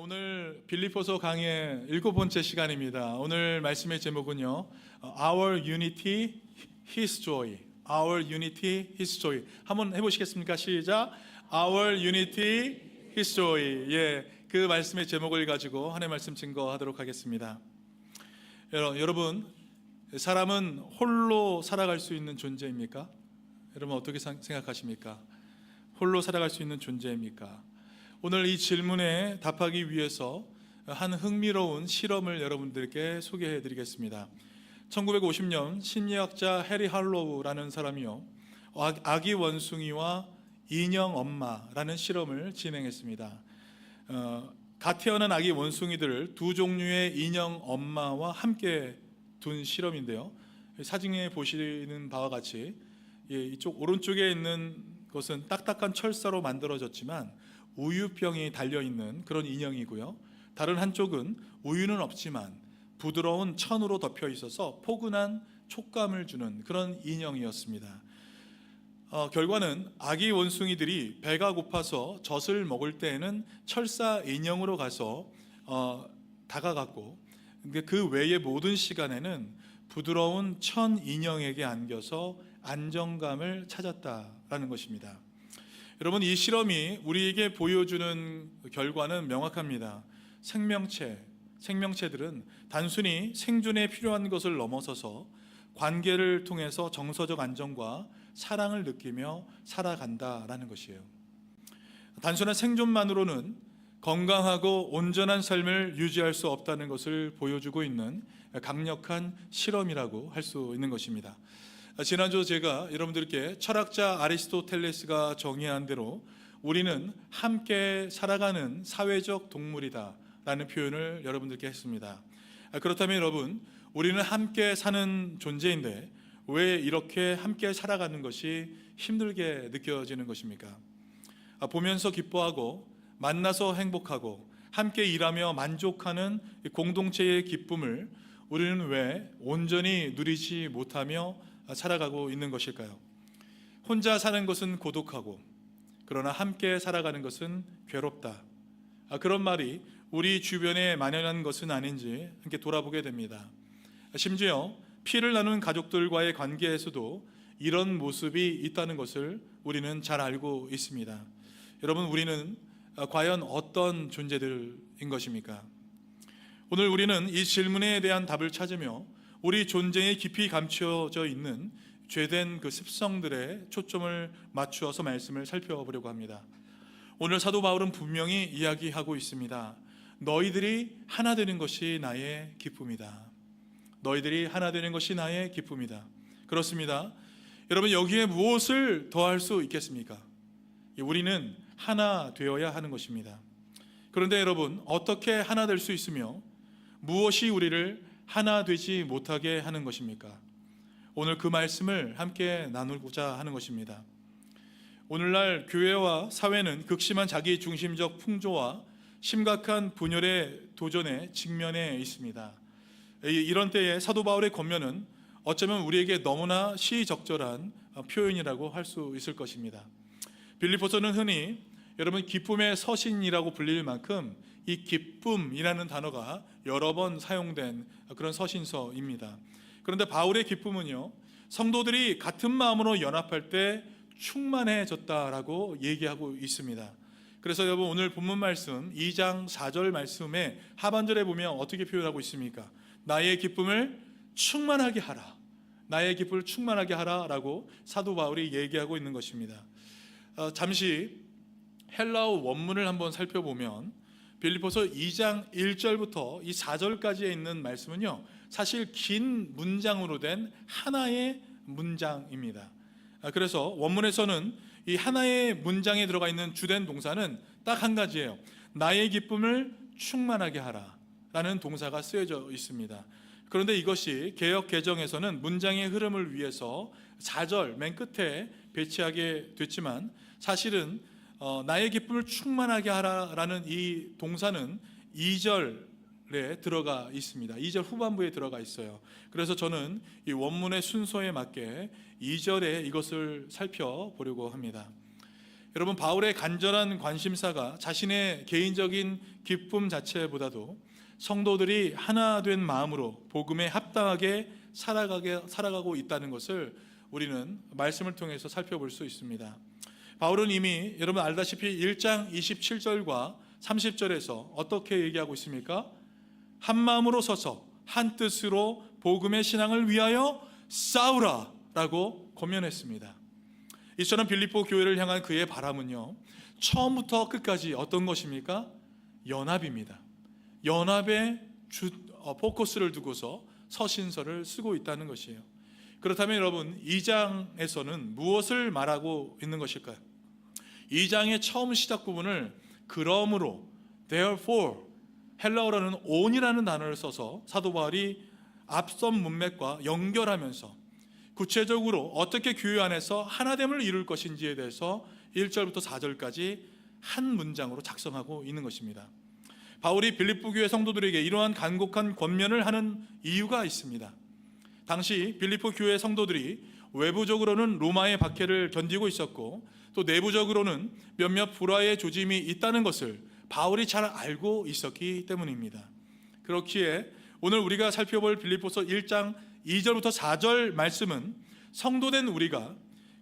오늘 빌립보서 강의 7번째 시간입니다. 오늘 말씀의 제목은요, Our Unity, His Joy. Our Unity, His Joy. 한번 해보시겠습니까? 시작. Our Unity, His Joy. 그 말씀의 제목을 가지고 하나님의 말씀 증거하도록 하겠습니다. 여러분, 사람은 홀로 살아갈 수 있는 존재입니까? 여러분 어떻게 생각하십니까? 홀로 살아갈 수 있는 존재입니까? 오늘 이 질문에 답하기 위해서 한 흥미로운 실험을 여러분들께 소개해 드리겠습니다. 1950년 심리학자 해리 할로우라는 사람이요, 아기 원숭이와 인형 엄마라는 실험을 진행했습니다. 갓 태어난 아기 원숭이들을 두 종류의 인형 엄마와 함께 둔 실험인데요, 사진에 보시는 바와 같이 이쪽 오른쪽에 있는 것은 딱딱한 철사로 만들어졌지만 우유병이 달려있는 그런 인형이고요, 다른 한쪽은 우유는 없지만 부드러운 천으로 덮여 있어서 포근한 촉감을 주는 그런 인형이었습니다. 결과는 아기 원숭이들이 배가 고파서 젖을 먹을 때에는 철사 인형으로 가서 다가갔고, 그 외의 모든 시간에는 부드러운 천 인형에게 안겨서 안정감을 찾았다라는 것입니다. 여러분, 이 실험이 우리에게 보여주는 결과는 명확합니다. 생명체들은 단순히 생존에 필요한 것을 넘어서서 관계를 통해서 정서적 안정과 사랑을 느끼며 살아간다라는 것이에요. 단순한 생존만으로는 건강하고 온전한 삶을 유지할 수 없다는 것을 보여주고 있는 강력한 실험이라고 할 수 있는 것입니다. 지난주 제가 여러분들께 철학자 아리스토텔레스가 정의한 대로 우리는 함께 살아가는 사회적 동물이다 라는 표현을 여러분들께 했습니다. 그렇다면 여러분, 우리는 함께 사는 존재인데 왜 이렇게 함께 살아가는 것이 힘들게 느껴지는 것입니까? 보면서 기뻐하고 만나서 행복하고 함께 일하며 만족하는 공동체의 기쁨을 우리는 왜 온전히 누리지 못하며 살아가고 있는 것일까요? 혼자 사는 것은 고독하고 그러나 함께 살아가는 것은 괴롭다, 그런 말이 우리 주변에 만연한 것은 아닌지 함께 돌아보게 됩니다. 심지어 피를 나눈 가족들과의 관계에서도 이런 모습이 있다는 것을 우리는 잘 알고 있습니다. 여러분, 우리는 과연 어떤 존재들인 것입니까? 오늘 우리는 이 질문에 대한 답을 찾으며 우리 존재에 깊이 감춰져 있는 죄된 그 습성들에 초점을 맞추어서 말씀을 살펴보려고 합니다. 오늘 사도 바울은 분명히 이야기하고 있습니다. 너희들이 하나 되는 것이 나의 기쁨이다. 너희들이 하나 되는 것이 나의 기쁨이다. 그렇습니다. 여러분, 여기에 무엇을 더할 수 있겠습니까? 우리는 하나 되어야 하는 것입니다. 그런데 여러분, 어떻게 하나 될 수 있으며 무엇이 우리를 하나 되지 못하게 하는 것입니까? 오늘 그 말씀을 함께 나누고자 하는 것입니다. 오늘날 교회와 사회는 극심한 자기 중심적 풍조와 심각한 분열의 도전에 직면해 있습니다. 이런 때에 사도 바울의 권면은 어쩌면 우리에게 너무나 시의적절한 표현이라고 할 수 있을 것입니다. 빌립보서는 흔히 여러분 기쁨의 서신이라고 불릴 만큼 이 기쁨이라는 단어가 여러 번 사용된 그런 서신서입니다. 그런데 바울의 기쁨은요, 성도들이 같은 마음으로 연합할 때 충만해졌다라고 얘기하고 있습니다. 그래서 여러분, 오늘 본문 말씀 2장 4절 말씀의 하반절에 보면 어떻게 표현하고 있습니까? 나의 기쁨을 충만하게 하라, 나의 기쁨을 충만하게 하라 라고 사도 바울이 얘기하고 있는 것입니다. 잠시 헬라어 원문을 한번 살펴보면 빌립보서 2장 1절부터 이 4절까지에 있는 말씀은요, 사실 긴 문장으로 된 하나의 문장입니다. 그래서 원문에서는 이 하나의 문장에 들어가 있는 주된 동사는 딱 한 가지예요. 나의 기쁨을 충만하게 하라 라는 동사가 쓰여져 있습니다. 그런데 이것이 개역 개정에서는 문장의 흐름을 위해서 4절 맨 끝에 배치하게 됐지만, 사실은 나의 기쁨을 충만하게 하라라는 이 동사는 2절에 들어가 있습니다. 2절 후반부에 들어가 있어요. 그래서 저는 이 원문의 순서에 맞게 2절에 이것을 살펴보려고 합니다. 여러분, 바울의 간절한 관심사가 자신의 개인적인 기쁨 자체보다도 성도들이 하나 된 마음으로 복음에 합당하게 살아가고 있다는 것을 우리는 말씀을 통해서 살펴볼 수 있습니다. 바울은 이미 여러분 알다시피 1장 27절과 30절에서 어떻게 얘기하고 있습니까? 한 마음으로 서서 한 뜻으로 복음의 신앙을 위하여 싸우라 라고 권면했습니다. 이처럼 빌립보 교회를 향한 그의 바람은요, 처음부터 끝까지 어떤 것입니까? 연합입니다. 연합에 포커스를 두고서 서신서를 쓰고 있다는 것이에요. 그렇다면 여러분, 2장에서는 무엇을 말하고 있는 것일까요? 2장의 처음 시작 부분을 그러므로, therefore, 헬라어로는 on이라는 단어를 써서 사도 바울이 앞선 문맥과 연결하면서 구체적으로 어떻게 교회 안에서 하나됨을 이룰 것인지에 대해서 1절부터 4절까지 한 문장으로 작성하고 있는 것입니다. 바울이 빌립보 교회 성도들에게 이러한 간곡한 권면을 하는 이유가 있습니다. 당시 빌립보 교회 성도들이 외부적으로는 로마의 박해를 견디고 있었고 또 내부적으로는 몇몇 불화의 조짐이 있다는 것을 바울이 잘 알고 있었기 때문입니다. 그렇기에 오늘 우리가 살펴볼 빌립보서 1장 2절부터 4절 말씀은 성도된 우리가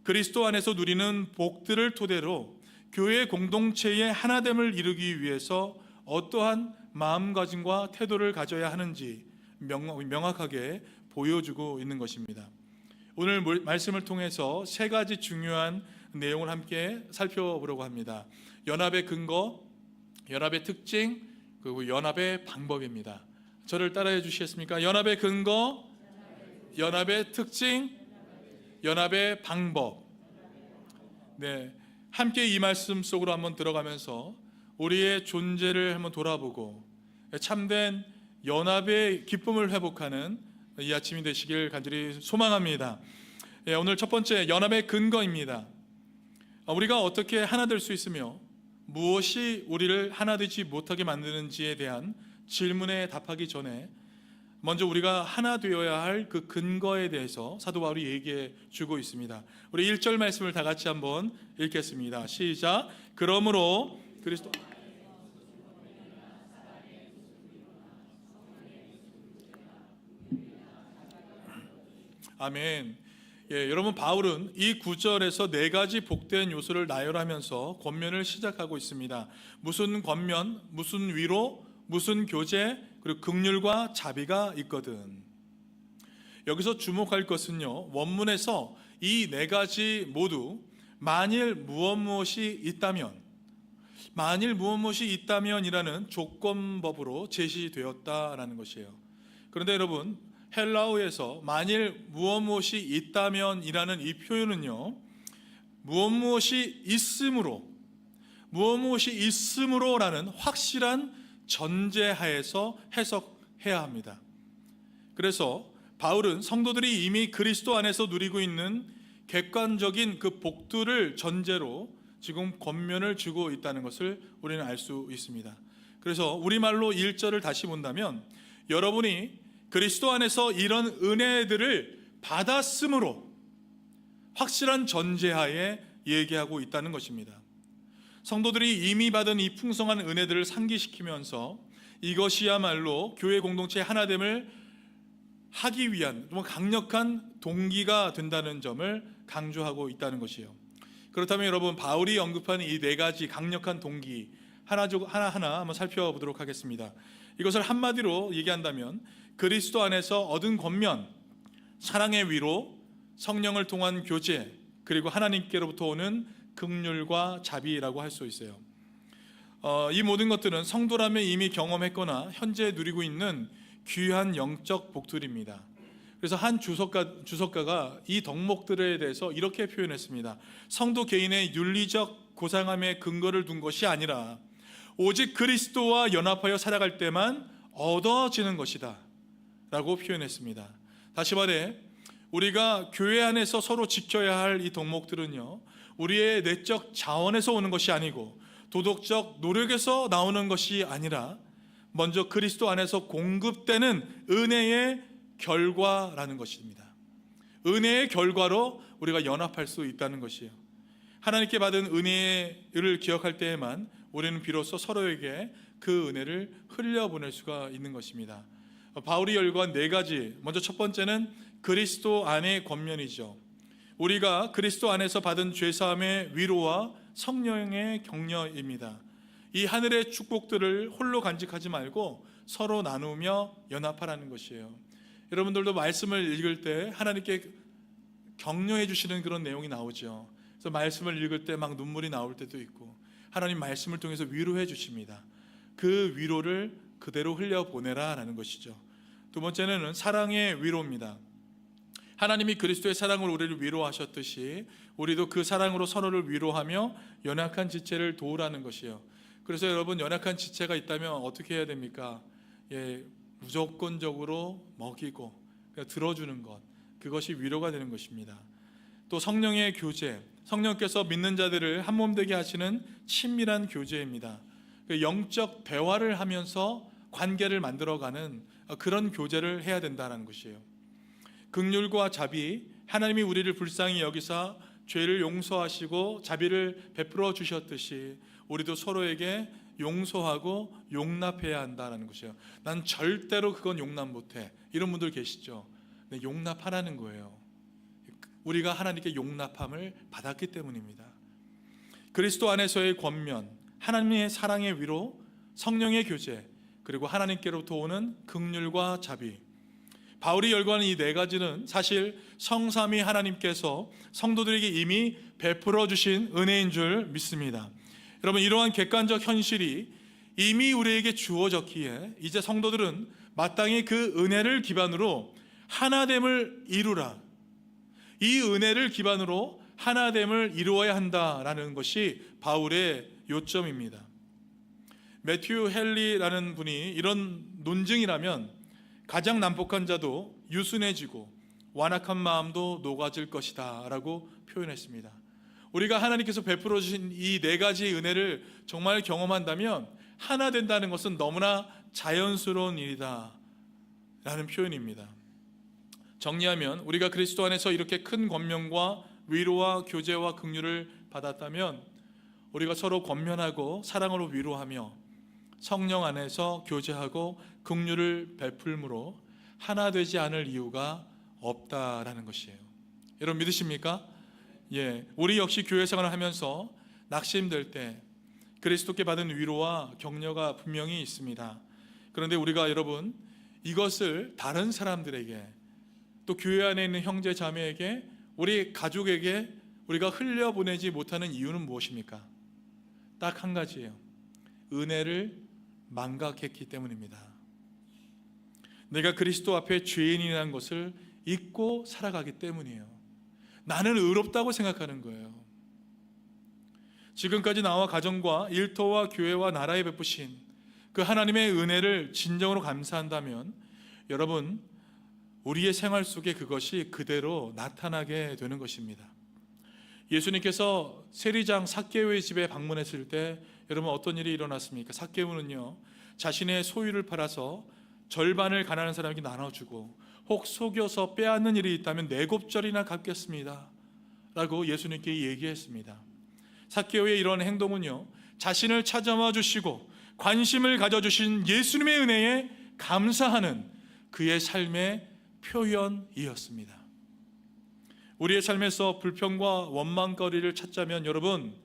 그리스도 안에서 누리는 복들을 토대로 교회 공동체의 하나됨을 이루기 위해서 어떠한 마음가짐과 태도를 가져야 하는지 명확하게 보여주고 있는 것입니다. 오늘 말씀을 통해서 세 가지 중요한 내용을 함께 살펴보려고 합니다. 연합의 근거, 연합의 특징, 그리고 연합의 방법입니다. 저를 따라해 주시겠습니까? 연합의 근거, 연합의 특징, 연합의 방법. 네, 함께 이 말씀 속으로 한번 들어가면서 우리의 존재를 한번 돌아보고 참된 연합의 기쁨을 회복하는 이 아침이 되시길 간절히 소망합니다. 오늘 첫 번째, 연합의 근거입니다. 우리가 어떻게 하나 될 수 있으며 무엇이 우리를 하나 되지 못하게 만드는지에 대한 질문에 답하기 전에 먼저 우리가 하나 되어야 할 그 근거에 대해서 사도 바울이 얘기해 주고 있습니다. 우리 1절 말씀을 다 같이 한번 읽겠습니다. 시작. 그러므로 그리스도 아멘. 여러분, 바울은 이 9절에서 네 가지 복된 요소를 나열하면서 권면을 시작하고 있습니다. 무슨 권면, 무슨 위로, 무슨 교제, 그리고 긍휼과 자비가 있거든. 여기서 주목할 것은요, 원문에서 이 네 가지 모두 만일 무엇이 있다면이라는 조건법으로 제시되었다라는 것이에요. 그런데 여러분, 헬라어에서 만일 무엇이 있다면이라는 이 표현은요, 무엇이 있음으로라는 확실한 전제하에서 해석해야 합니다. 그래서 바울은 성도들이 이미 그리스도 안에서 누리고 있는 객관적인 그 복들을 전제로 지금 권면을 주고 있다는 것을 우리는 알 수 있습니다. 그래서 우리말로 1절을 다시 본다면, 여러분이 그리스도 안에서 이런 은혜들을 받았으므로 확실한 전제하에 얘기하고 있다는 것입니다. 성도들이 이미 받은 이 풍성한 은혜들을 상기시키면서 이것이야말로 교회 공동체의 하나됨을 하기 위한 강력한 동기가 된다는 점을 강조하고 있다는 것이에요. 그렇다면 여러분, 바울이 언급한 이 네 가지 강력한 동기 하나하나 한번 살펴보도록 하겠습니다. 이것을 한마디로 얘기한다면 그리스도 안에서 얻은 권면, 사랑의 위로, 성령을 통한 교제, 그리고 하나님께로부터 오는 긍휼과 자비라고 할 수 있어요. 이 모든 것들은 성도라면 이미 경험했거나 현재 누리고 있는 귀한 영적 복들입니다. 그래서 한 주석가가 이 덕목들에 대해서 이렇게 표현했습니다. 성도 개인의 윤리적 고상함에 근거를 둔 것이 아니라 오직 그리스도와 연합하여 살아갈 때만 얻어지는 것이다 라고 표현했습니다. 다시 말해, 우리가 교회 안에서 서로 지켜야 할 이 덕목들은요, 우리의 내적 자원에서 오는 것이 아니고 도덕적 노력에서 나오는 것이 아니라 먼저 그리스도 안에서 공급되는 은혜의 결과라는 것입니다. 은혜의 결과로 우리가 연합할 수 있다는 것이에요. 하나님께 받은 은혜를 기억할 때에만 우리는 비로소 서로에게 그 은혜를 흘려보낼 수가 있는 것입니다. 바울이 열거한 네 가지, 먼저 첫 번째는 그리스도 안의 권면이죠. 우리가 그리스도 안에서 받은 죄사함의 위로와 성령의 격려입니다. 이 하늘의 축복들을 홀로 간직하지 말고 서로 나누며 연합하라는 것이에요. 여러분들도 말씀을 읽을 때 하나님께 격려해 주시는 그런 내용이 나오죠. 그래서 말씀을 읽을 때 막 눈물이 나올 때도 있고, 하나님 말씀을 통해서 위로해 주십니다. 그 위로를 그대로 흘려보내라 라는 것이죠. 두 번째는 사랑의 위로입니다. 하나님이 그리스도의 사랑으로 우리를 위로하셨듯이 우리도 그 사랑으로 서로를 위로하며 연약한 지체를 도우라는 것이에요. 그래서 여러분, 연약한 지체가 있다면 어떻게 해야 됩니까? 무조건적으로 먹이고 들어주는 것, 그것이 위로가 되는 것입니다. 또 성령의 교제, 성령께서 믿는 자들을 한몸 되게 하시는 친밀한 교제입니다. 영적 대화를 하면서 관계를 만들어가는 그런 교제를 해야 된다는 것이에요. 긍휼과 자비, 하나님이 우리를 불쌍히 여기사 죄를 용서하시고 자비를 베풀어 주셨듯이 우리도 서로에게 용서하고 용납해야 한다는 것이에요. 난 절대로 그건 용납 못해, 이런 분들 계시죠? 네, 용납하라는 거예요. 우리가 하나님께 용납함을 받았기 때문입니다. 그리스도 안에서의 권면, 하나님의 사랑의 위로, 성령의 교제, 그리고 하나님께로부터 오는 긍휼과 자비. 바울이 열거하는 이 네 가지는 사실 성삼위 하나님께서 성도들에게 이미 베풀어 주신 은혜인 줄 믿습니다. 여러분, 이러한 객관적 현실이 이미 우리에게 주어졌기에 이제 성도들은 마땅히 그 은혜를 기반으로 하나됨을 이루라, 이 은혜를 기반으로 하나됨을 이루어야 한다라는 것이 바울의 요점입니다. 매튜 헨리라는 분이 이런 논증이라면 가장 난폭한 자도 유순해지고 완악한 마음도 녹아질 것이다 라고 표현했습니다. 우리가 하나님께서 베풀어 주신 이 네 가지 은혜를 정말 경험한다면 하나 된다는 것은 너무나 자연스러운 일이다 라는 표현입니다. 정리하면, 우리가 그리스도 안에서 이렇게 큰 권면과 위로와 교제와 긍휼을 받았다면 우리가 서로 권면하고 사랑으로 위로하며 성령 안에서 교제하고 긍휼을 베풀므로 하나 되지 않을 이유가 없다라는 것이에요. 여러분, 믿으십니까? 우리 역시 교회 생활을 하면서 낙심될 때 그리스도께 받은 위로와 격려가 분명히 있습니다. 그런데 우리가 여러분, 이것을 다른 사람들에게, 또 교회 안에 있는 형제 자매에게, 우리 가족에게 우리가 흘려보내지 못하는 이유는 무엇입니까? 딱 한 가지예요. 은혜를 망각했기 때문입니다. 내가 그리스도 앞에 죄인이라는 것을 잊고 살아가기 때문이에요. 나는 의롭다고 생각하는 거예요. 지금까지 나와 가정과 일터와 교회와 나라에 베푸신 그 하나님의 은혜를 진정으로 감사한다면 여러분, 우리의 생활 속에 그것이 그대로 나타나게 되는 것입니다. 예수님께서 세리장 삭개오의 집에 방문했을 때 여러분, 어떤 일이 일어났습니까? 삭개오는요, 자신의 소유를 팔아서 절반을 가난한 사람에게 나눠주고 혹 속여서 빼앗는 일이 있다면 4곱절이나 갚겠습니다 라고 예수님께 얘기했습니다. 삭개오의 이런 행동은요, 자신을 찾아와 주시고 관심을 가져주신 예수님의 은혜에 감사하는 그의 삶의 표현이었습니다. 우리의 삶에서 불평과 원망거리를 찾자면 여러분,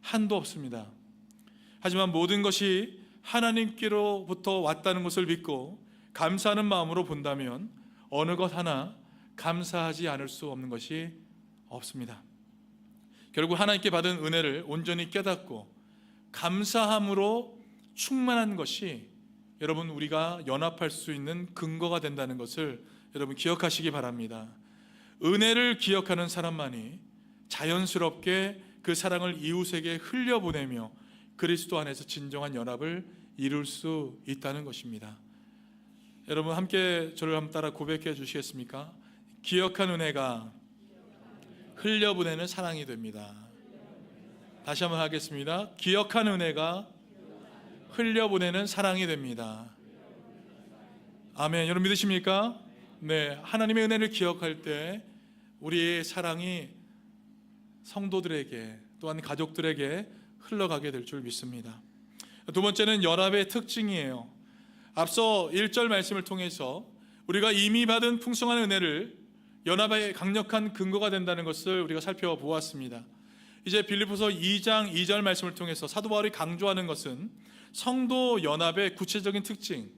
한도 없습니다. 하지만 모든 것이 하나님께로부터 왔다는 것을 믿고 감사하는 마음으로 본다면 어느 것 하나 감사하지 않을 수 없는 것이 없습니다. 결국 하나님께 받은 은혜를 온전히 깨닫고 감사함으로 충만한 것이 여러분, 우리가 연합할 수 있는 근거가 된다는 것을 여러분 기억하시기 바랍니다. 은혜를 기억하는 사람만이 자연스럽게 그 사랑을 이웃에게 흘려보내며 그리스도 안에서 진정한 연합을 이룰 수 있다는 것입니다. 여러분, 함께 저를 한번 따라 고백해 주시겠습니까? 기억한 은혜가 흘려보내는 사랑이 됩니다. 다시 한번 하겠습니다. 기억한 은혜가 흘려보내는 사랑이 됩니다. 아멘. 여러분, 믿으십니까? 네, 하나님의 은혜를 기억할 때 우리의 사랑이 성도들에게, 또한 가족들에게 흘러가게 될 줄 믿습니다. 두 번째는 연합의 특징이에요. 앞서 1절 말씀을 통해서 우리가 이미 받은 풍성한 은혜를 연합의 강력한 근거가 된다는 것을 우리가 살펴보았습니다. 이제 빌립보서 2장 2절 말씀을 통해서 사도 바울이 강조하는 것은 성도 연합의 구체적인 특징,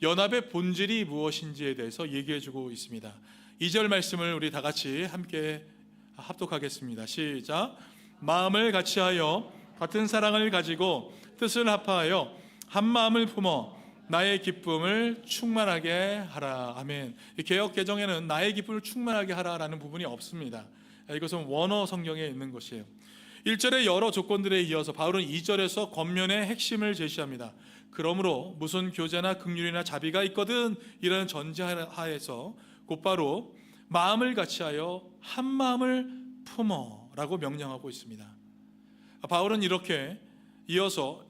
연합의 본질이 무엇인지에 대해서 얘기해주고 있습니다. 2절 말씀을 우리 다 같이 함께 합독하겠습니다. 시작. 마음을 같이하여 같은 사랑을 가지고 뜻을 합하여 한 마음을 품어 나의 기쁨을 충만하게 하라. 아멘. 개역 개정에는 나의 기쁨을 충만하게 하라라는 부분이 없습니다. 이것은 원어 성경에 있는 것이에요. 1절의 여러 조건들에 이어서 바울은 2절에서 겉면의 핵심을 제시합니다. 그러므로 무슨 교제나 긍휼이나 자비가 있거든 이라는 전제하에서 곧바로 마음을 같이하여 한 마음을 품어라고 명령하고 있습니다. 바울은 이렇게 이어서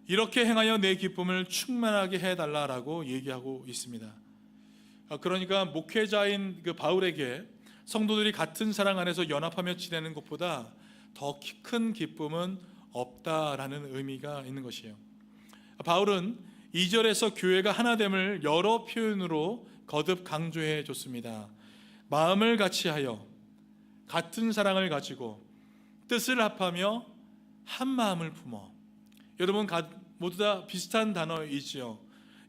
이렇게 행하여 내 기쁨을 충만하게 해달라라고 얘기하고 있습니다. 그러니까 목회자인 그 바울에게 성도들이 같은 사랑 안에서 연합하며 지내는 것보다 더 큰 기쁨은 없다라는 의미가 있는 것이에요. 바울은 2절에서 교회가 하나됨을 여러 표현으로 거듭 강조해 줬습니다. 마음을 같이하여 같은 사랑을 가지고 뜻을 합하며 한 마음을 품어. 여러분 모두 다 비슷한 단어이지요.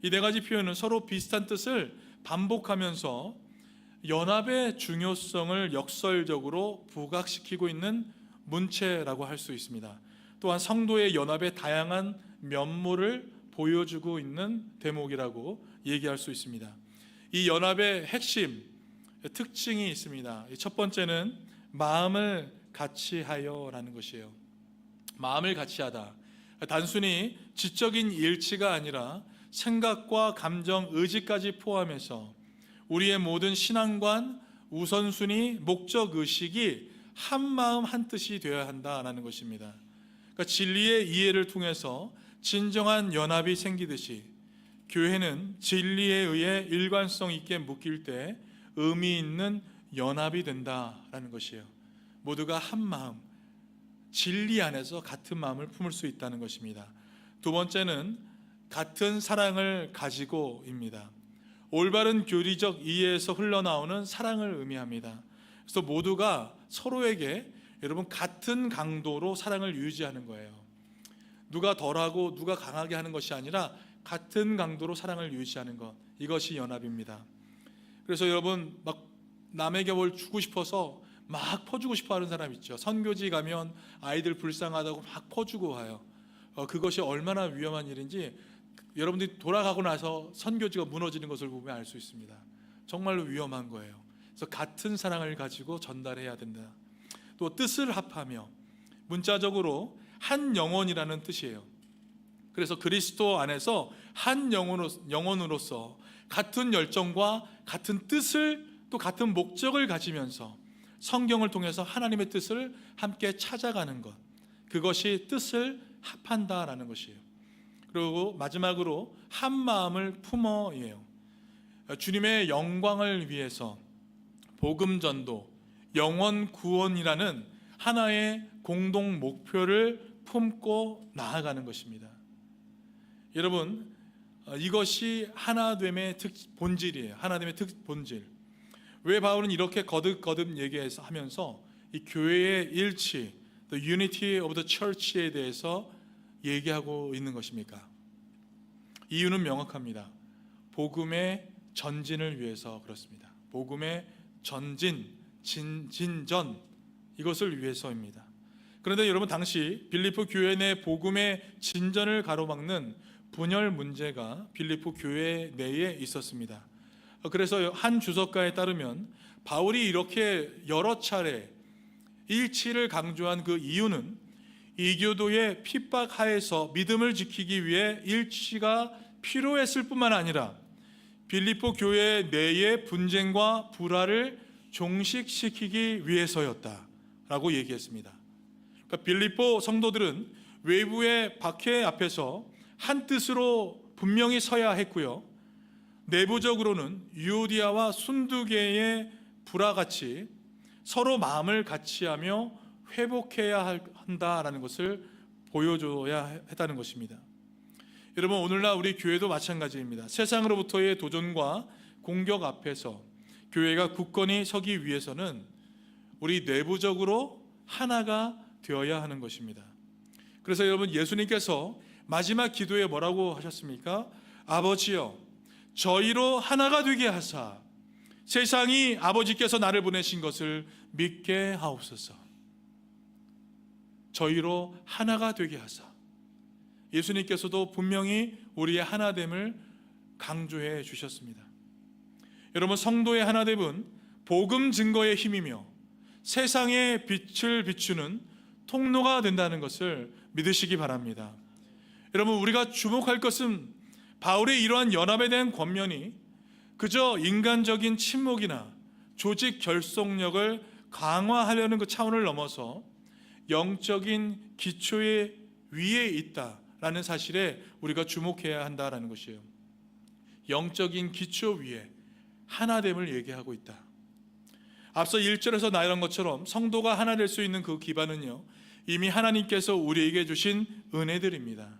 이 네 가지 표현은 서로 비슷한 뜻을 반복하면서 연합의 중요성을 역설적으로 부각시키고 있는 문체라고 할 수 있습니다. 또한 성도의 연합의 다양한 면모를 보여주고 있는 대목이라고 얘기할 수 있습니다. 이 연합의 핵심, 특징이 있습니다. 첫 번째는 마음을 같이하여라는 것이에요. 마음을 같이하다. 단순히 지적인 일치가 아니라 생각과 감정, 의지까지 포함해서 우리의 모든 신앙관, 우선순위, 목적의식이 한 마음 한 뜻이 되어야 한다는 것입니다. 그러니까 진리의 이해를 통해서 진정한 연합이 생기듯이 교회는 진리에 의해 일관성 있게 묶일 때 의미 있는 연합이 된다라는 것이에요. 모두가 한 마음, 진리 안에서 같은 마음을 품을 수 있다는 것입니다. 두 번째는 같은 사랑을 가지고입니다. 올바른 교리적 이해에서 흘러나오는 사랑을 의미합니다. 그래서 모두가 서로에게 여러분 같은 강도로 사랑을 유지하는 거예요. 누가 덜하고 누가 강하게 하는 것이 아니라 같은 강도로 사랑을 유지하는 것, 이것이 연합입니다. 그래서 여러분 막 남에게 뭘 주고 싶어서 막 퍼주고 싶어 하는 사람 있죠. 선교지 가면 아이들 불쌍하다고 막 퍼주고 와요. 그것이 얼마나 위험한 일인지 여러분들이 돌아가고 나서 선교지가 무너지는 것을 보면 알 수 있습니다. 정말로 위험한 거예요. 그래서 같은 사랑을 가지고 전달해야 된다. 또 뜻을 합하며, 문자적으로 한 영혼이라는 뜻이에요. 그래서 그리스도 안에서 한 영혼으로서 같은 열정과 같은 뜻을 또 같은 목적을 가지면서 성경을 통해서 하나님의 뜻을 함께 찾아가는 것, 그것이 뜻을 합한다라는 것이에요. 그리고 마지막으로 한 마음을 품어예요. 주님의 영광을 위해서 복음 전도, 영원 구원이라는 하나의 공동 목표를 품고 나아가는 것입니다. 여러분, 이것이 하나됨의 본질이에요. 하나됨의 본질. 왜 바울은 이렇게 거듭 얘기해서 하면서 이 교회의 일치, the unity of the church에 대해서 얘기하고 있는 것입니까? 이유는 명확합니다. 복음의 전진을 위해서 그렇습니다. 복음의 전진, 진전, 이것을 위해서입니다. 그런데 여러분, 당시 빌립보 교회 내 복음의 진전을 가로막는 분열 문제가 빌립보 교회 내에 있었습니다. 그래서 한 주석가에 따르면 바울이 이렇게 여러 차례 일치를 강조한 그 이유는 이교도의 핍박 하에서 믿음을 지키기 위해 일치가 필요했을 뿐만 아니라 빌립보 교회 내의 분쟁과 불화를 종식시키기 위해서였다라고 얘기했습니다. 그러니까 빌립보 성도들은 외부의 박해 앞에서 한 뜻으로 분명히 서야 했고요, 내부적으로는 유오디아와 순두계의 불화같이 서로 마음을 같이하며 회복해야 한다라는 것을 보여줘야 했다는 것입니다. 여러분, 오늘날 우리 교회도 마찬가지입니다. 세상으로부터의 도전과 공격 앞에서 교회가 굳건히 서기 위해서는 우리 내부적으로 하나가 되어야 하는 것입니다. 그래서 여러분, 예수님께서 마지막 기도에 뭐라고 하셨습니까? 아버지여, 저희로 하나가 되게 하사 세상이 아버지께서 나를 보내신 것을 믿게 하옵소서. 저희로 하나가 되게 하사. 예수님께서도 분명히 우리의 하나됨을 강조해 주셨습니다. 여러분, 성도의 하나됨은 복음 증거의 힘이며 세상의 빛을 비추는 통로가 된다는 것을 믿으시기 바랍니다. 여러분, 우리가 주목할 것은 바울의 이러한 연합에 대한 권면이 그저 인간적인 침묵이나 조직 결속력을 강화하려는 그 차원을 넘어서 영적인 기초의 위에 있다라는 사실에 우리가 주목해야 한다라는 것이에요. 영적인 기초 위에 하나됨을 얘기하고 있다. 앞서 1절에서 나열한 것처럼 성도가 하나 될 수 있는 그 기반은요, 이미 하나님께서 우리에게 주신 은혜들입니다.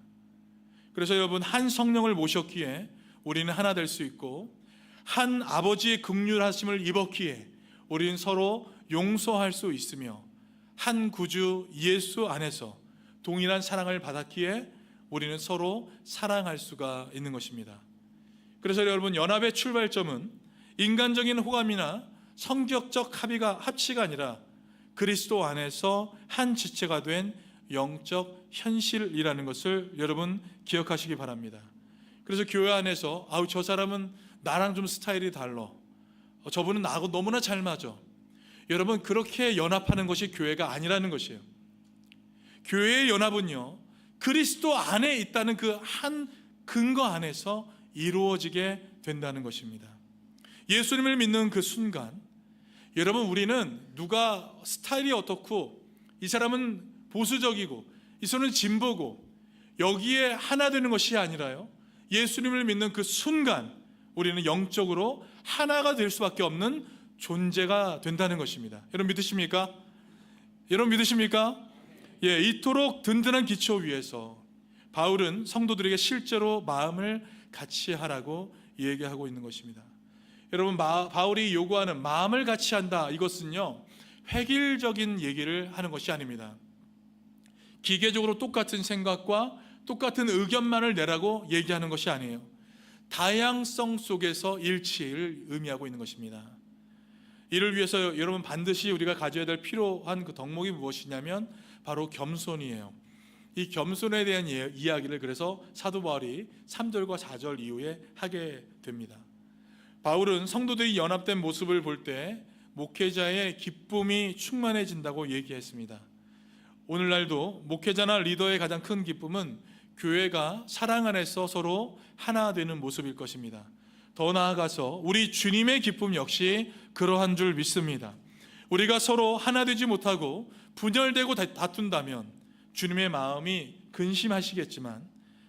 그래서 여러분, 한 성령을 모셨기에 우리는 하나 될 수 있고, 한 아버지의 긍휼하심을 입었기에 우리는 서로 용서할 수 있으며, 한 구주 예수 안에서 동일한 사랑을 받았기에 우리는 서로 사랑할 수가 있는 것입니다. 그래서 여러분, 연합의 출발점은 인간적인 호감이나 성격적 합치가 아니라 그리스도 안에서 한 지체가 된 영적 현실이라는 것을 여러분 기억하시기 바랍니다. 그래서 교회 안에서 저 사람은 나랑 좀 스타일이 달라, 저분은 나하고 너무나 잘 맞아, 여러분, 그렇게 연합하는 것이 교회가 아니라는 것이에요. 교회의 연합은요, 그리스도 안에 있다는 그 한 근거 안에서 이루어지게 된다는 것입니다. 예수님을 믿는 그 순간, 여러분, 우리는 누가 스타일이 어떻고, 이 사람은 보수적이고 이 사람은 진보고, 여기에 하나 되는 것이 아니라요, 예수님을 믿는 그 순간 우리는 영적으로 하나가 될 수밖에 없는 존재가 된다는 것입니다. 여러분 믿으십니까? 여러분 믿으십니까? 예, 이토록 든든한 기초 위에서 바울은 성도들에게 실제로 마음을 같이 하라고 얘기하고 있는 것입니다. 여러분, 바울이 요구하는 마음을 같이 한다, 이것은요, 획일적인 얘기를 하는 것이 아닙니다. 기계적으로 똑같은 생각과 똑같은 의견만을 내라고 얘기하는 것이 아니에요. 다양성 속에서 일치를 의미하고 있는 것입니다. 이를 위해서 여러분, 반드시 우리가 가져야 될 필요한 그 덕목이 무엇이냐면 바로 겸손이에요. 이 겸손에 대한 이야기를 그래서 사도 바울이 3절과 4절 이후에 하게 됩니다. 바울은 성도들이 연합된 모습을 볼 때 목회자의 기쁨이 충만해진다고 얘기했습니다. 오늘날도 목회자나 리더의 가장 큰 기쁨은 교회가 사랑 안에서 서로 하나 되는 모습일 것입니다. 더 나아가서 우리 주님의 기쁨 역시 그러한 줄 믿습니다. 우리가 서로 하나 되지 못하고 분열되고 다툰다면 주님의 마음이 근심하시겠지만,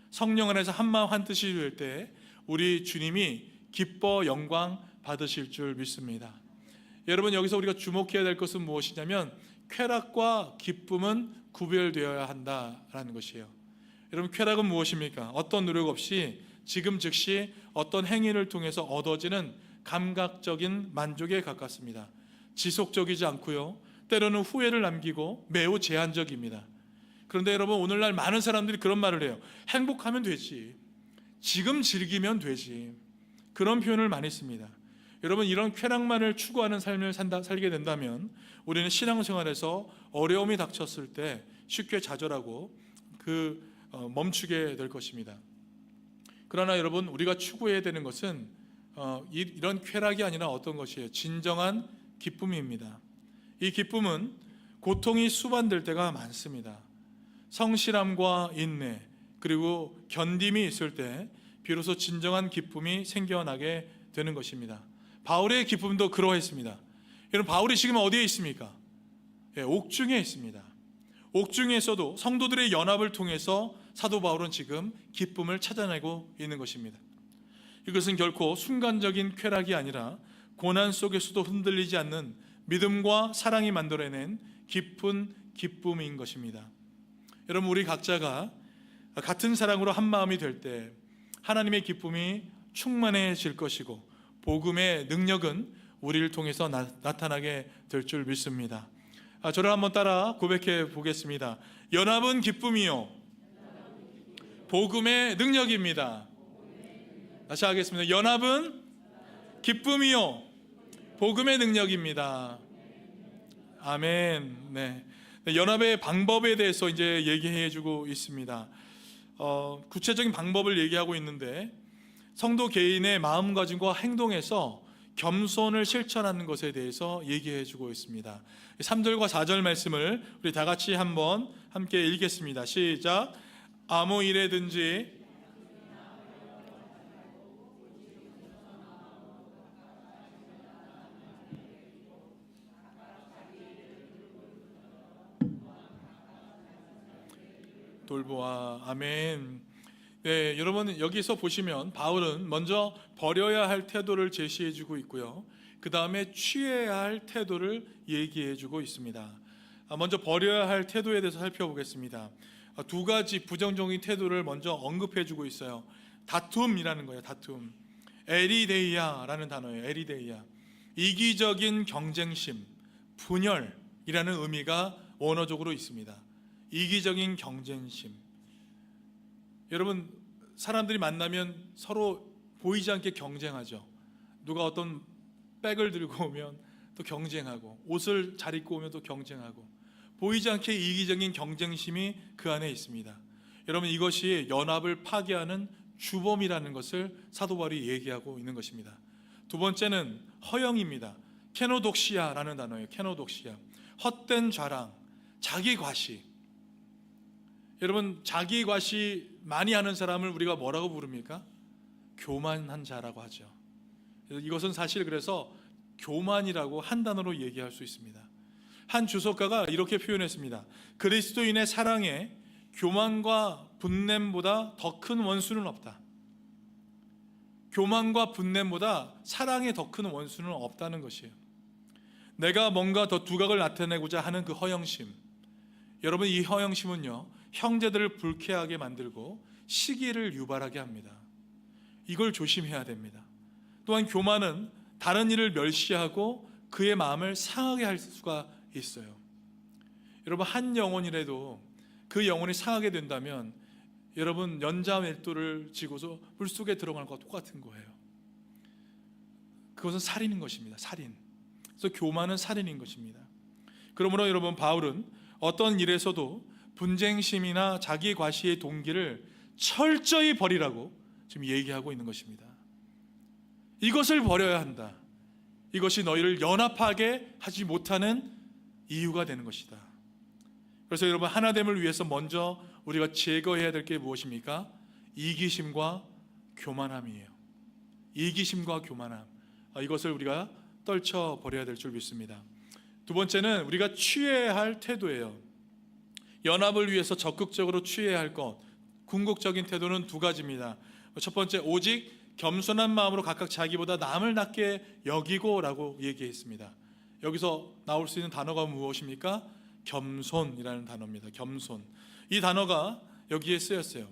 성령 안에서 한마음 한뜻이 될 때 우리 주님이 기뻐 영광 받으실 줄 믿습니다. 여러분, 여기서 우리가 주목해야 될 것은 무엇이냐면 쾌락과 기쁨은 구별되어야 한다라는 것이에요. 여러분, 쾌락은 무엇입니까? 어떤 노력 없이 지금 즉시 어떤 행위를 통해서 얻어지는 감각적인 만족에 가깝습니다. 지속적이지 않고요, 때로는 후회를 남기고 매우 제한적입니다. 그런데 여러분, 오늘날 많은 사람들이 그런 말을 해요. 행복하면 되지, 지금 즐기면 되지, 그런 표현을 많이 씁니다. 여러분, 이런 쾌락만을 추구하는 삶을 살게 된다면 우리는 신앙생활에서 어려움이 닥쳤을 때 쉽게 좌절하고 멈추게 될 것입니다. 그러나 여러분, 우리가 추구해야 되는 것은 이런 쾌락이 아니라 어떤 것이에요? 진정한 기쁨입니다. 이 기쁨은 고통이 수반될 때가 많습니다. 성실함과 인내 그리고 견딤이 있을 때 비로소 진정한 기쁨이 생겨나게 되는 것입니다. 바울의 기쁨도 그러했습니다. 여러분, 바울이 지금 어디에 있습니까? 옥중에 있습니다. 옥중에서도 성도들의 연합을 통해서 사도 바울은 지금 기쁨을 찾아내고 있는 것입니다. 이것은 결코 순간적인 쾌락이 아니라 고난 속에서도 흔들리지 않는 믿음과 사랑이 만들어낸 깊은 기쁨인 것입니다. 여러분, 우리 각자가 같은 사랑으로 한 마음이 될 때 하나님의 기쁨이 충만해질 것이고 복음의 능력은 우리를 통해서 나타나게 될 줄 믿습니다. 저를 한번 따라 고백해 보겠습니다. 연합은 기쁨이요 복음의 능력입니다. 다시 하겠습니다. 연합은 기쁨이요 복음의 능력입니다. 아멘. 네. 연합의 방법에 대해서 이제 얘기해 주고 있습니다. 구체적인 방법을 얘기하고 있는데 성도 개인의 마음가짐과 행동에서 겸손을 실천하는 것에 대해서 얘기해 주고 있습니다. 3절과 4절 말씀을 우리 다 같이 한번 함께 읽겠습니다. 시작. 아무 일에든지 돌보아. 아멘. 네, 여러분 여기서 보시면 바울은 먼저 버려야 할 태도를 제시해 주고 있고요, 그 다음에 취해야 할 태도를 얘기해 주고 있습니다. 먼저 버려야 할 태도에 대해서 살펴보겠습니다. 두 가지 부정적인 태도를 먼저 언급해 주고 있어요. 다툼이라는 거예요. 다툼. 에리데이아라는 단어예요. 에리데이아. 이기적인 경쟁심, 분열이라는 의미가 원어적으로 있습니다. 이기적인 경쟁심. 여러분, 사람들이 만나면 서로 보이지 않게 경쟁하죠. 누가 어떤 백을 들고 오면 또 경쟁하고, 옷을 잘 입고 오면 또 경쟁하고, 보이지 않게 이기적인 경쟁심이 그 안에 있습니다. 여러분, 이것이 연합을 파괴하는 주범이라는 것을 사도 바울이 얘기하고 있는 것입니다. 두 번째는 허영입니다. 케노독시아라는 단어예요. 케노독시아. 헛된 자랑, 자기 과시. 여러분, 자기 과시 많이 하는 사람을 우리가 뭐라고 부릅니까? 교만한 자라고 하죠. 이것은 사실 그래서 교만이라고 한 단어로 얘기할 수 있습니다. 한 주석가가 이렇게 표현했습니다. 그리스도인의 사랑에 교만과 분냄보다 더 큰 원수는 없다. 교만과 분냄보다 사랑에 더 큰 원수는 없다는 것이에요. 내가 뭔가 더 두각을 나타내고자 하는 그 허영심. 여러분, 이 허영심은요, 형제들을 불쾌하게 만들고 시기를 유발하게 합니다. 이걸 조심해야 됩니다. 또한 교만은 다른 이를 멸시하고 그의 마음을 상하게 할 수가 있어요. 여러분, 한 영혼이라도 그 영혼이 상하게 된다면 여러분, 연자맷돌을 쥐고서 물속에 들어가는 것과 똑같은 거예요. 그것은 살인인 것입니다. 살인. 그래서 교만은 살인인 것입니다. 그러므로 여러분, 바울은 어떤 일에서도 분쟁심이나 자기 과시의 동기를 철저히 버리라고 지금 얘기하고 있는 것입니다. 이것을 버려야 한다. 이것이 너희를 연합하게 하지 못하는 이유가 되는 것이다. 그래서 여러분, 하나됨을 위해서 먼저 우리가 제거해야 될 게 무엇입니까? 이기심과 교만함이에요. 이기심과 교만함. 이것을 우리가 떨쳐버려야 될 줄 믿습니다. 두 번째는 우리가 취해야 할 태도예요. 연합을 위해서 적극적으로 취해야 할 것, 궁극적인 태도는 두 가지입니다. 첫 번째, 오직 겸손한 마음으로 각각 자기보다 남을 낮게 여기고 라고 얘기했습니다. 여기서 나올 수 있는 단어가 무엇입니까? 겸손이라는 단어입니다. 겸손. 이 단어가 여기에 쓰였어요.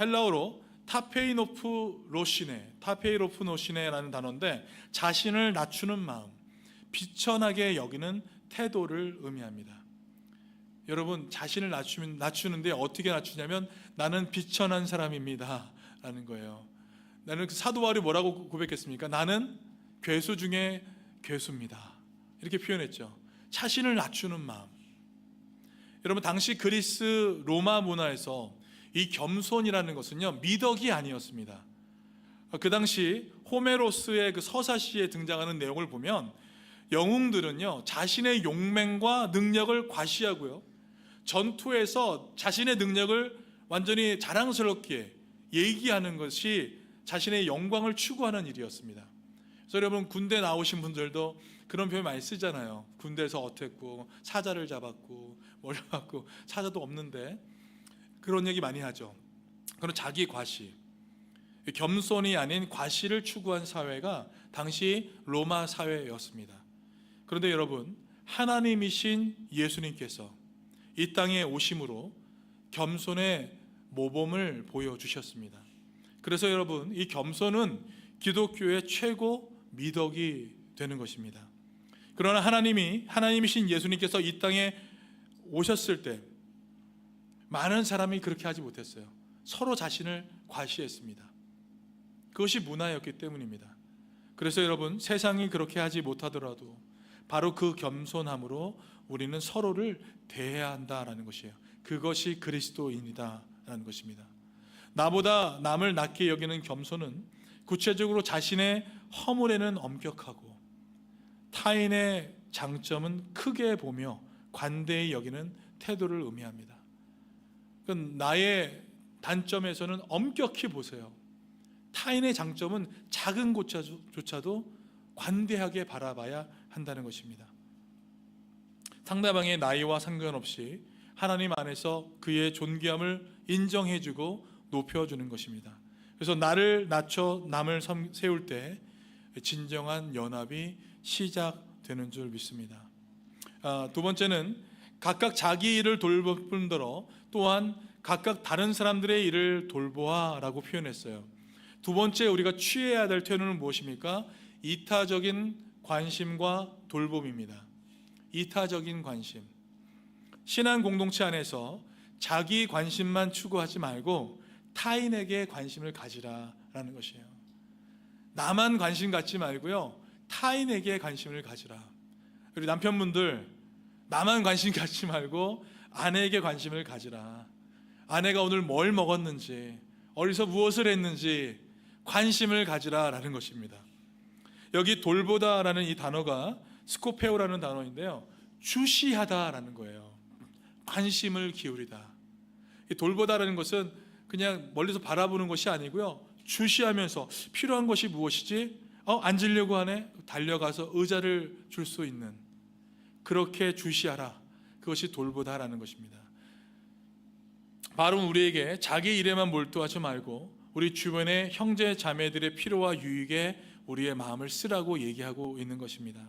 헬라어로 타페이노프 노시네라는 단어인데, 자신을 낮추는 마음, 비천하게 여기는 태도를 의미합니다. 여러분, 자신을 낮추는데 어떻게 낮추냐면 나는 비천한 사람입니다 라는 거예요. 나는, 사도 바울이 뭐라고 고백했습니까? 나는 괴수 중에 괴수입니다 이렇게 표현했죠. 자신을 낮추는 마음. 여러분, 당시 그리스 로마 문화에서 이 겸손이라는 것은요, 미덕이 아니었습니다. 그 당시 호메로스의 그 서사시에 등장하는 내용을 보면 영웅들은요, 자신의 용맹과 능력을 과시하고요, 전투에서 자신의 능력을 완전히 자랑스럽게 얘기하는 것이 자신의 영광을 추구하는 일이었습니다. 그래서 여러분, 군대 나오신 분들도 그런 표현 많이 쓰잖아요. 군대에서 어땠고, 사자를 잡았고, 뭘 잡았고, 사자도 없는데, 그런 얘기 많이 하죠. 그런 자기 과시, 겸손이 아닌 과시를 추구한 사회가 당시 로마 사회였습니다. 그런데 여러분, 하나님이신 예수님께서 이 땅에 오심으로 겸손의 모범을 보여주셨습니다. 그래서 여러분, 이 겸손은 기독교의 최고 미덕이 되는 것입니다. 그러나 하나님이신 예수님께서 이 땅에 오셨을 때 많은 사람이 그렇게 하지 못했어요. 서로 자신을 과시했습니다. 그것이 문화였기 때문입니다. 그래서 여러분, 세상이 그렇게 하지 못하더라도 바로 그 겸손함으로 우리는 서로를 대해야 한다라는 것이에요. 그것이 그리스도인이다라는 것입니다. 나보다 남을 낮게 여기는 겸손은 구체적으로 자신의 허물에는 엄격하고 타인의 장점은 크게 보며 관대히 여기는 태도를 의미합니다. 나의 단점에서는 엄격히 보세요. 타인의 장점은 작은 곳조차도 관대하게 바라봐야 한다는 것입니다. 상대방의 나이와 상관없이 하나님 안에서 그의 존귀함을 인정해주고 높여주는 것입니다. 그래서 나를 낮춰 남을 세울 때 진정한 연합이 시작되는 줄 믿습니다. 두 번째는 각각 자기 일을 돌볼 뿐더러 또한 각각 다른 사람들의 일을 돌보아라고 표현했어요. 두 번째 우리가 취해야 될 태도는 무엇입니까? 이타적인 관심과 돌봄입니다. 이타적인 관심. 신앙 공동체 안에서 자기 관심만 추구하지 말고 타인에게 관심을 가지라라는 것이에요. 나만 관심 갖지 말고요, 타인에게 관심을 가지라. 우리 남편분들, 나만 관심 갖지 말고 아내에게 관심을 가지라. 아내가 오늘 뭘 먹었는지, 어디서 무엇을 했는지 관심을 가지라라는 것입니다. 여기 돌보다라는 이 단어가 스코페오라는 단어인데요, 주시하다라는 거예요. 관심을 기울이다. 이 돌보다라는 것은 그냥 멀리서 바라보는 것이 아니고요, 주시하면서 필요한 것이 무엇이지? 앉으려고 하네? 달려가서 의자를 줄 수 있는, 그렇게 주시하라. 그것이 돌보다라는 것입니다. 바로 우리에게 자기 일에만 몰두하지 말고 우리 주변의 형제 자매들의 필요와 유익에 우리의 마음을 쓰라고 얘기하고 있는 것입니다.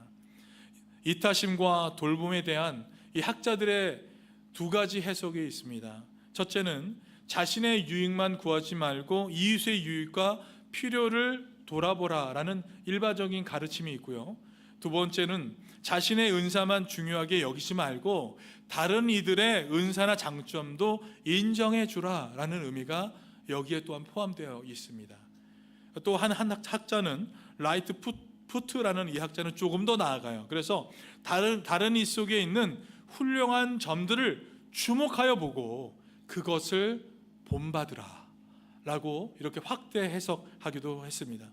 이타심과 돌봄에 대한 이 학자들의 두 가지 해석이 있습니다. 첫째는 자신의 유익만 구하지 말고 이웃의 유익과 필요를 돌아보라라는 일반적인 가르침이 있고요. 두 번째는 자신의 은사만 중요하게 여기지 말고 다른 이들의 은사나 장점도 인정해 주라라는 의미가 여기에 또한 포함되어 있습니다. 또 한 학자는 라이트 푸트라는 이 학자는 조금 더 나아가요. 그래서 다른 이 속에 있는 훌륭한 점들을 주목하여 보고 그것을 본받으라 라고 이렇게 확대 해석하기도 했습니다.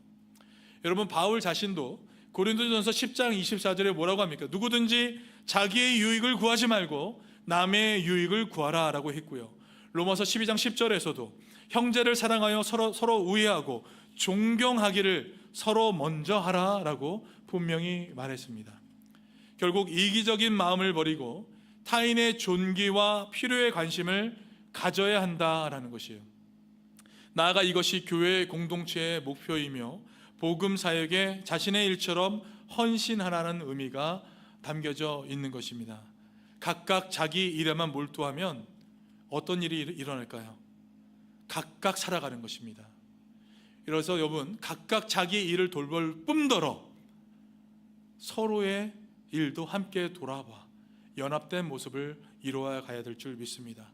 여러분, 바울 자신도 고린도전서 10장 24절에 뭐라고 합니까? 누구든지 자기의 유익을 구하지 말고 남의 유익을 구하라 라고 했고요. 로마서 12장 10절에서도 형제를 사랑하여 서로 우애하고 존경하기를 서로 먼저 하라 라고 분명히 말했습니다. 결국 이기적인 마음을 버리고 타인의 존귀와 필요에 관심을 가져야 한다라는 것이에요. 나아가 이것이 교회 공동체의 목표이며 복음 사역에 자신의 일처럼 헌신하라는 의미가 담겨져 있는 것입니다. 각각 자기 일에만 몰두하면 어떤 일이 일어날까요? 각각 살아가는 것입니다. 그래서 여러분, 각각 자기 일을 돌볼 뿐더러 서로의 일도 함께 돌아봐 연합된 모습을 이루어 가야 될 줄 믿습니다.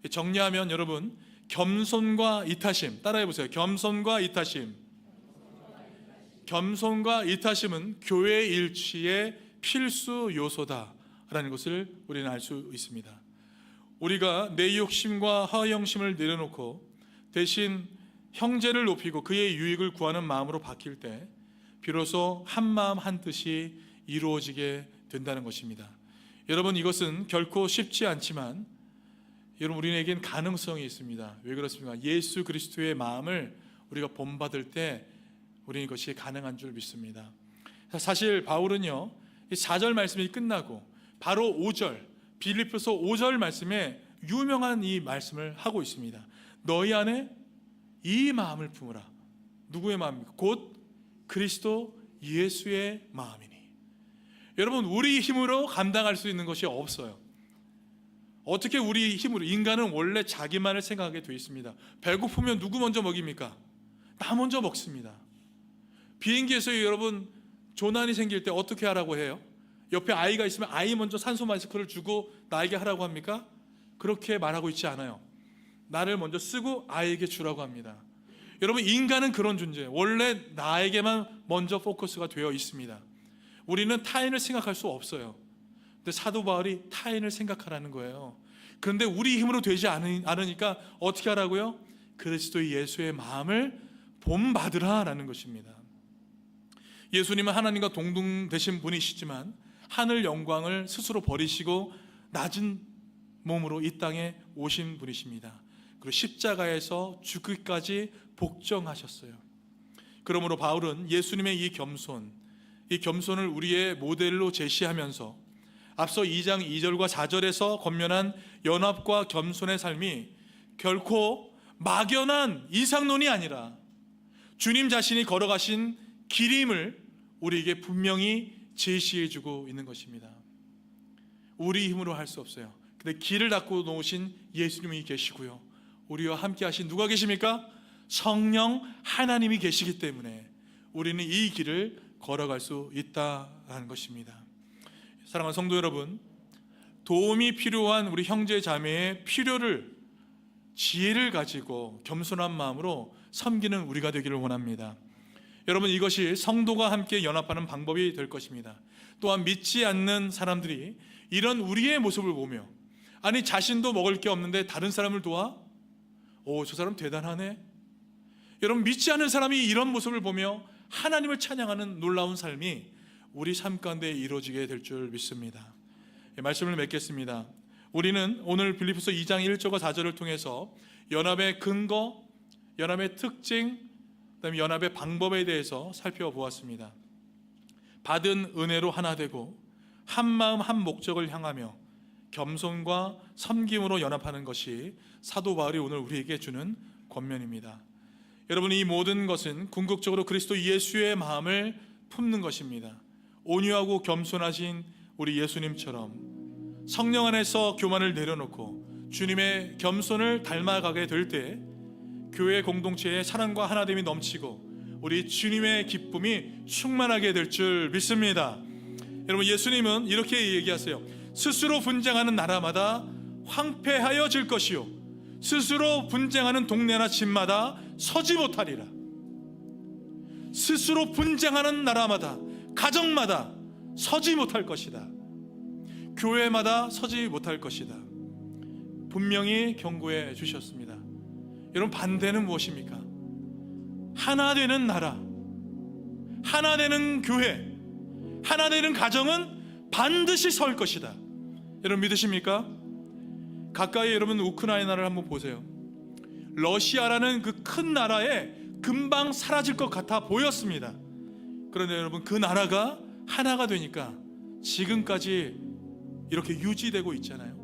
정리하면 여러분, 겸손과 이타심, 따라해 보세요. 겸손과 이타심. 겸손과 이타심은 교회 일치의 필수 요소다라는 것을 우리는 알 수 있습니다. 우리가 내 욕심과 허영심을 내려놓고 대신 형제를 높이고 그의 유익을 구하는 마음으로 바뀔 때 비로소 한 마음 한 뜻이 이루어지게 된다는 것입니다. 여러분, 이것은 결코 쉽지 않지만 여러분, 우리에겐 가능성이 있습니다. 왜 그렇습니까? 예수 그리스도의 마음을 우리가 본받을 때 우리는 이것이 가능한 줄 믿습니다. 사실 바울은요, 4절 말씀이 끝나고 바로 5절, 빌립보서 5절 말씀에 유명한 이 말씀을 하고 있습니다. 너희 안에 이 마음을 품으라. 누구의 마음입니까? 곧 그리스도 예수의 마음이니. 여러분, 우리 힘으로 감당할 수 있는 것이 없어요. 어떻게 우리 힘으로? 인간은 원래 자기만을 생각하게 되어 있습니다. 배고프면 누구 먼저 먹입니까? 나 먼저 먹습니다. 비행기에서 여러분 조난이 생길 때 어떻게 하라고 해요? 옆에 아이가 있으면 아이 먼저 산소 마스크를 주고 나에게 하라고 합니까? 그렇게 말하고 있지 않아요. 나를 먼저 쓰고 아이에게 주라고 합니다. 여러분, 인간은 그런 존재예요. 원래 나에게만 먼저 포커스가 되어 있습니다. 우리는 타인을 생각할 수 없어요. 근데 사도 바울이 타인을 생각하라는 거예요. 그런데 우리 힘으로 되지 않으니까 어떻게 하라고요? 그리스도 예수의 마음을 본받으라라는 것입니다. 예수님은 하나님과 동등되신 분이시지만 하늘 영광을 스스로 버리시고 낮은 몸으로 이 땅에 오신 분이십니다. 그리고 십자가에서 죽기까지 복종하셨어요. 그러므로 바울은 예수님의 이 겸손을 우리의 모델로 제시하면서 앞서 2장 2절과 4절에서 권면한 연합과 겸손의 삶이 결코 막연한 이상론이 아니라 주님 자신이 걸어가신 길임을 우리에게 분명히 제시해주고 있는 것입니다. 우리 힘으로 할 수 없어요. 근데 길을 닦고 놓으신 예수님이 계시고요, 우리와 함께 하신 누가 계십니까? 성령 하나님이 계시기 때문에 우리는 이 길을 걸어갈 수 있다는 것입니다. 사랑하는 성도 여러분, 도움이 필요한 우리 형제 자매의 필요를, 지혜를 가지고 겸손한 마음으로 섬기는 우리가 되기를 원합니다. 여러분, 이것이 성도가 함께 연합하는 방법이 될 것입니다. 또한 믿지 않는 사람들이 이런 우리의 모습을 보며, 아니 자신도 먹을 게 없는데 다른 사람을 도와? 저 사람 대단하네. 여러분, 믿지 않는 사람이 이런 모습을 보며 하나님을 찬양하는 놀라운 삶이 우리 삶 가운데 이루어지게 될 줄 믿습니다. 말씀을 맺겠습니다. 우리는 오늘 빌립보서 2장 1절과 4절을 통해서 연합의 근거, 연합의 특징, 그다음에 연합의 방법에 대해서 살펴보았습니다. 받은 은혜로 하나 되고 한 마음 한 목적을 향하며 겸손과 섬김으로 연합하는 것이 사도 바울이 오늘 우리에게 주는 권면입니다. 여러분, 이 모든 것은 궁극적으로 그리스도 예수의 마음을 품는 것입니다. 온유하고 겸손하신 우리 예수님처럼 성령 안에서 교만을 내려놓고 주님의 겸손을 닮아가게 될 때 교회 공동체의 사랑과 하나됨이 넘치고 우리 주님의 기쁨이 충만하게 될 줄 믿습니다. 여러분, 예수님은 이렇게 얘기하세요. 스스로 분쟁하는 나라마다 황폐하여질 것이요 스스로 분쟁하는 동네나 집마다 서지 못하리라. 스스로 분쟁하는 나라마다, 가정마다 서지 못할 것이다. 교회마다 서지 못할 것이다. 분명히 경고해 주셨습니다. 여러분, 반대는 무엇입니까? 하나 되는 나라, 하나 되는 교회, 하나 되는 가정은 반드시 설 것이다. 여러분, 믿으십니까? 가까이 여러분 우크라이나를 한번 보세요. 러시아라는 그 큰 나라에 금방 사라질 것 같아 보였습니다. 그런데 여러분, 그 나라가 하나가 되니까 지금까지 이렇게 유지되고 있잖아요.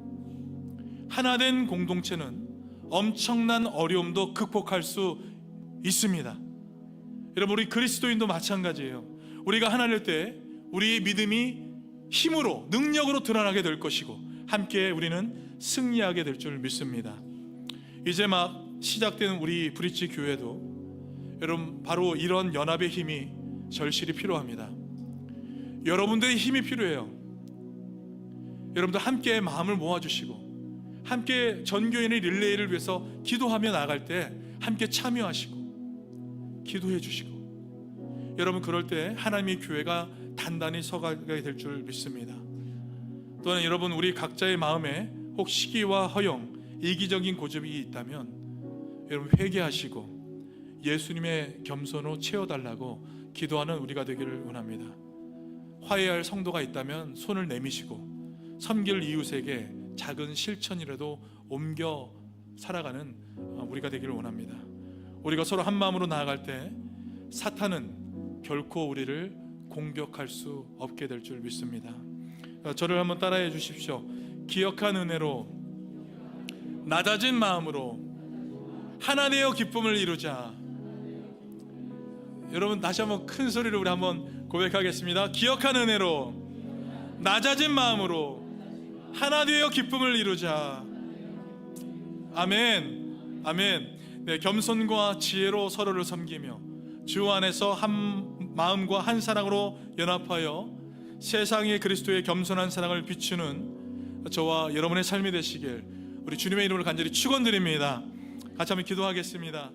하나된 공동체는 엄청난 어려움도 극복할 수 있습니다. 여러분, 우리 그리스도인도 마찬가지예요. 우리가 하나 될 때 우리의 믿음이 힘으로, 능력으로 드러나게 될 것이고 함께 우리는 승리하게 될 줄 믿습니다. 이제 막 시작되는 우리 브릿지 교회도 여러분, 바로 이런 연합의 힘이 절실히 필요합니다. 여러분들의 힘이 필요해요. 여러분들 함께 마음을 모아주시고 함께 전교인의 릴레이를 위해서 기도하며 나아갈 때 함께 참여하시고 기도해 주시고, 여러분 그럴 때 하나님의 교회가 단단히 서가게 될 줄 믿습니다. 또한 여러분, 우리 각자의 마음에 혹 시기와 허영, 이기적인 고집이 있다면 여러분 회개하시고 예수님의 겸손으로 채워달라고 기도하는 우리가 되기를 원합니다. 화해할 성도가 있다면 손을 내미시고 섬길 이웃에게 작은 실천이라도 옮겨 살아가는 우리가 되기를 원합니다. 우리가 서로 한 마음으로 나아갈 때 사탄은 결코 우리를 공격할 수 없게 될 줄 믿습니다. 저를 한번 따라해 주십시오. 기억한 은혜로 낮아진 마음으로 하나 되어 기쁨을 이루자. 여러분, 다시 한번 큰 소리로 우리 한번 고백하겠습니다. 기억한 은혜로 낮아진 마음으로 하나 되어 기쁨을 이루자. 아멘. 아멘. 네, 겸손과 지혜로 서로를 섬기며 주 안에서 한 마음과 한 사랑으로 연합하여 세상에 그리스도의 겸손한 사랑을 비추는 저와 여러분의 삶이 되시길 우리 주님의 이름으로 간절히 축원드립니다. 같이 한번 기도하겠습니다.